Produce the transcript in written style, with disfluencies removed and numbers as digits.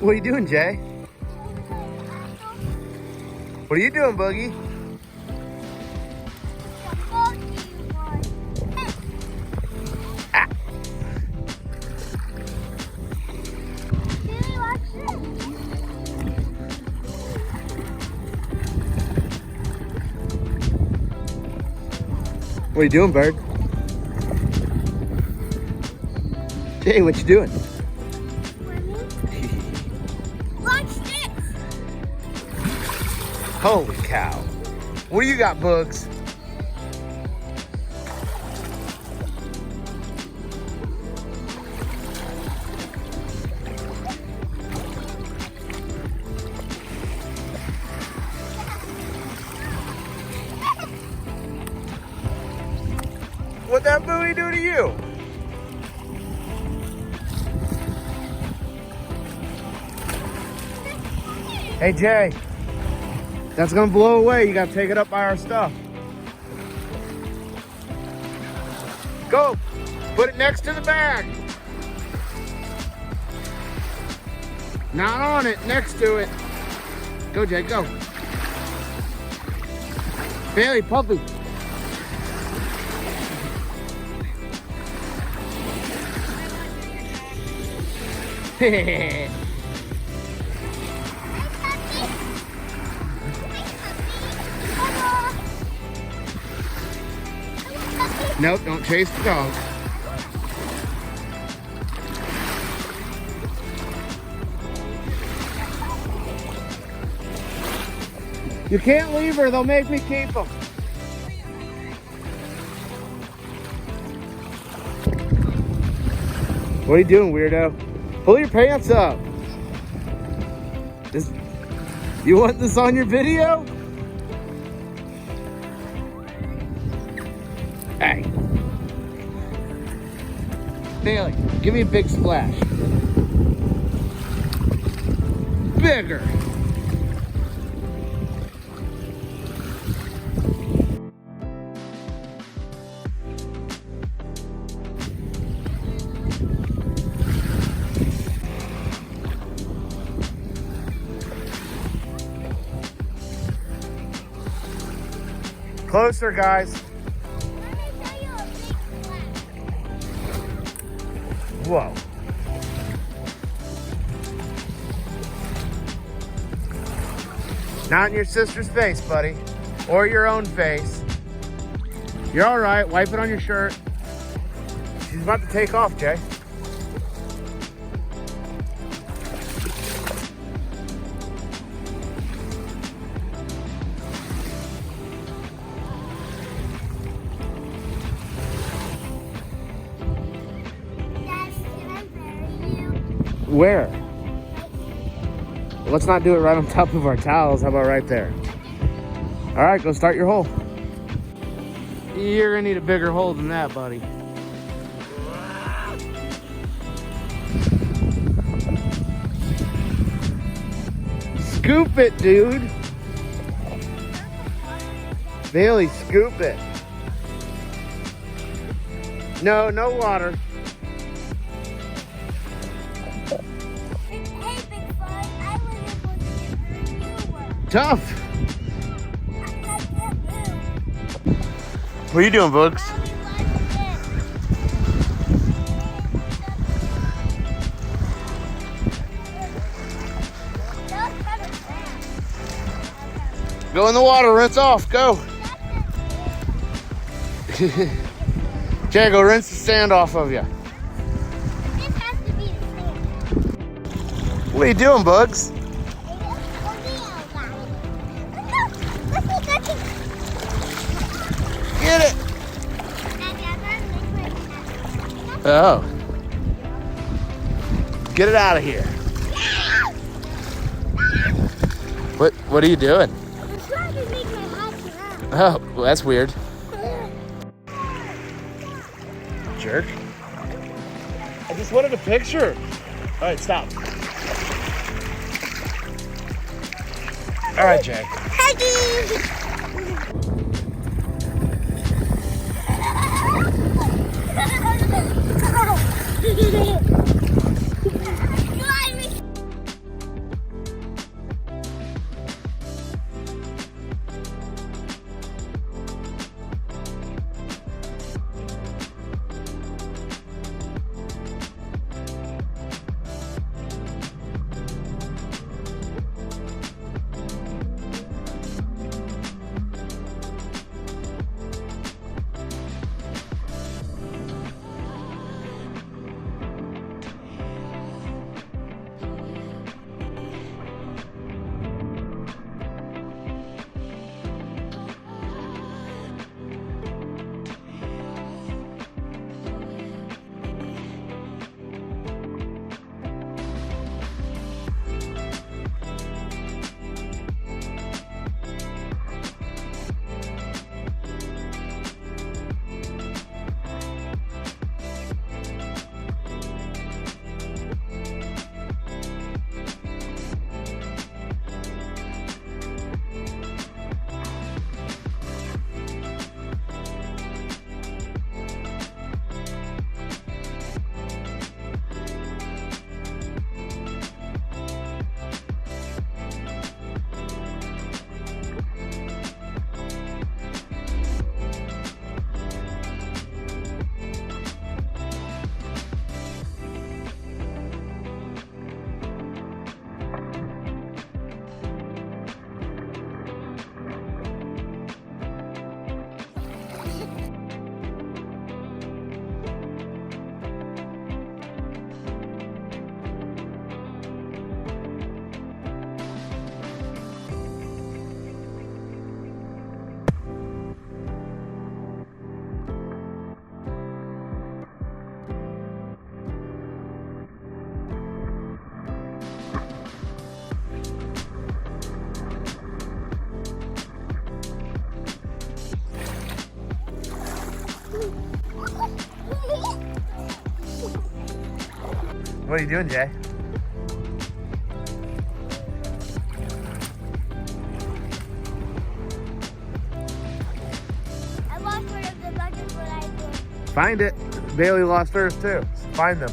What are you doing, Jay? What are you doing, Boogie? Ah. What are you doing, bird? Jay, what you doing? Watch this. Holy cow. What do you got, Bugs? What'd that buoy do to you? Hey, Jay. That's gonna blow away. You gotta take it up by our stuff. Go. Put it next to the bag. Not on it, next to it. Go, Jay, go. Bailey, puppy. Nope, don't chase the dog. You can't leave her, they'll make me keep them. What are you doing, weirdo? Pull your pants up. You want this on your video? Hey. Bailey, give me a big splash. Bigger. Closer, guys. Whoa. Not in your sister's face, buddy. Or your own face. You're all right. Wipe it on your shirt. She's about to take off, Jay. Where? Let's not do it right on top of our towels. How about right there? All right, go start your hole. You're gonna need a bigger hole than that, buddy. Scoop it, dude. Bailey, scoop it. No, no water. Tough. What are you doing, Bugs? Go in the water, rinse off, go. Jay, go rinse the sand off of you. This has to be the sand. What are you doing, Bugs? Get it. Oh. Get it out of here. What are you doing? I'm trying to make my mouth around. Oh, well, that's weird. Jerk. I just wanted a picture. All right, stop. All right, Jay. What are you doing, Jay? I lost one of the buckets when I did. Find it. Bailey lost hers too. Find them.